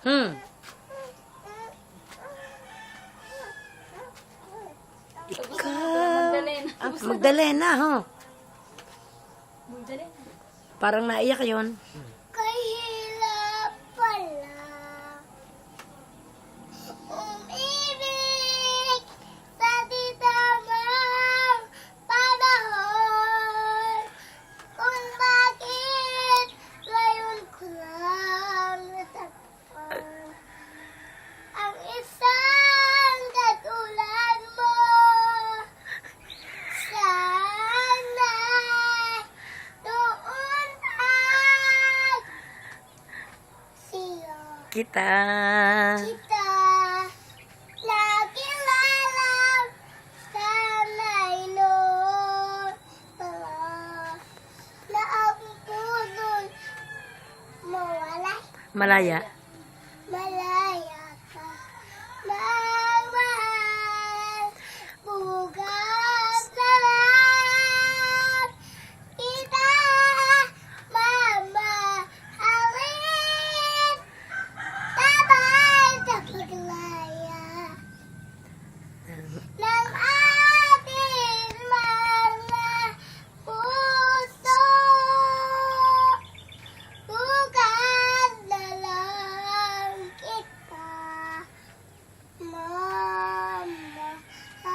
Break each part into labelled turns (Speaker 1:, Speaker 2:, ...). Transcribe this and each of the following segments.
Speaker 1: Hmm. Ikaw. Magdalena, ho.
Speaker 2: Magdalena.
Speaker 1: Parang naiyak yun.
Speaker 3: Kahirap pala umibig sa di tamang panahon. Kung bakit ngayon ko lang natagpuan ang isang katulad mo. Sana'y doon ay siya
Speaker 1: Kita.
Speaker 3: kita nakilala. Sana'y noon pala na ang puno'y mawalay.
Speaker 1: Malaya.
Speaker 3: Malaya ka magmahal. Bukas na lang kita mamahalin. Sabay sa paglaya ng ating mga puso. Bukas na lang kita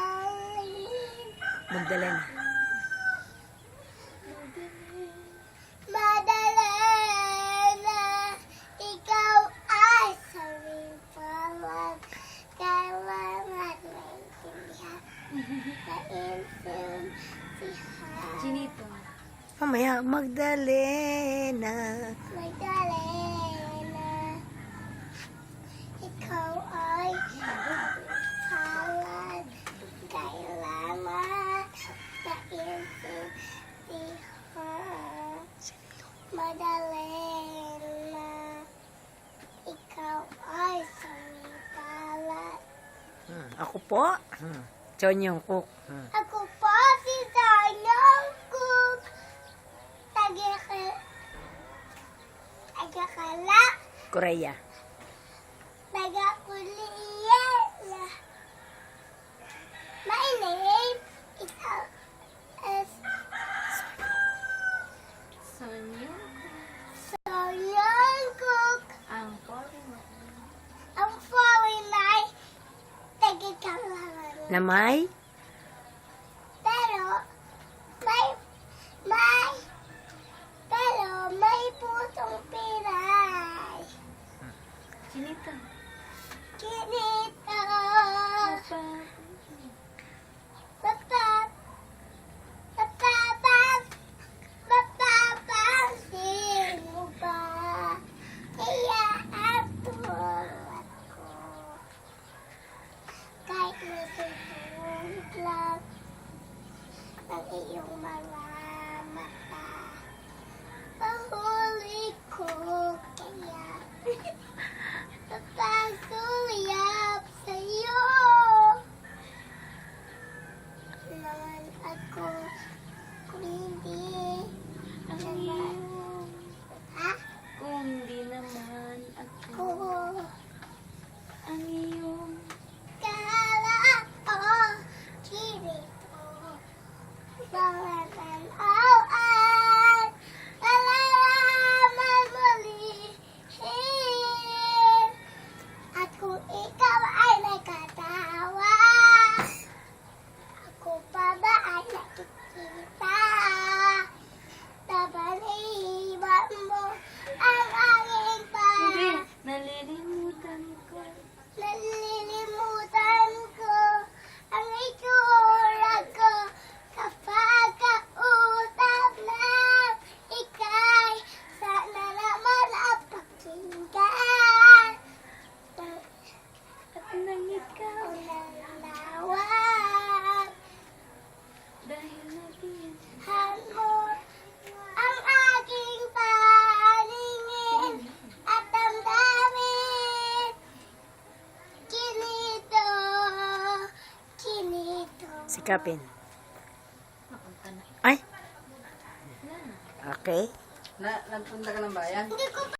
Speaker 3: mamahalin.
Speaker 1: Magdalena.
Speaker 3: Madalena, ikaw ay sabihin. Kailangan maintindihan. Maintindihan.
Speaker 2: Chinito.
Speaker 1: Mamaya, Magdalena.
Speaker 3: Magdalena, ikaw ay sabihin. Kailangan maintindihan. Madalena, ikaw ay sumipalat.
Speaker 1: Ako po. Chonyong Cook.
Speaker 3: Ako po si Danyang Cook. Tagakala.
Speaker 1: Korea.
Speaker 3: Tagakuliyela. My name is
Speaker 2: Sonyo.
Speaker 3: Danyang Cook.
Speaker 2: Ang foreigner.
Speaker 3: Ang foreign ay tagakala.
Speaker 1: Namay.
Speaker 3: Pero may pusong piray.
Speaker 2: Chinito.
Speaker 3: Kinita.
Speaker 2: Papa.
Speaker 3: Mapapansin mo ba? Kaya ang tulad ko. Kahit natutulog lang ang iyong mga mata. Pahuli ko kaya papaguliyap sa'yo. Naman ako kung hindi naman. Ha?
Speaker 2: Kung di naman ako
Speaker 3: Ko
Speaker 2: ang iyong
Speaker 3: kala ko kirito. Mga tanawan malalaman mulihin. At kung ikaw ay nakatawa, ako pa ba ay nakikita? Nabaliban mo ang aking
Speaker 2: Hindi. Nalilimutan ko.
Speaker 3: nalilimutan ko ang itsura ko kapag kausap ng ikay. Sana naman ang pakinggan
Speaker 2: At nang ikaw.
Speaker 3: ang nalalawan.
Speaker 2: Dahil naging
Speaker 3: Mo ang aking paningin at damdamin. Kinito, kinito.
Speaker 1: Sikapin.
Speaker 2: Napunta na.
Speaker 1: Ay.
Speaker 2: Wala na.
Speaker 1: Okay.
Speaker 4: Nagpunta ka ng bayan?
Speaker 3: Hindi ko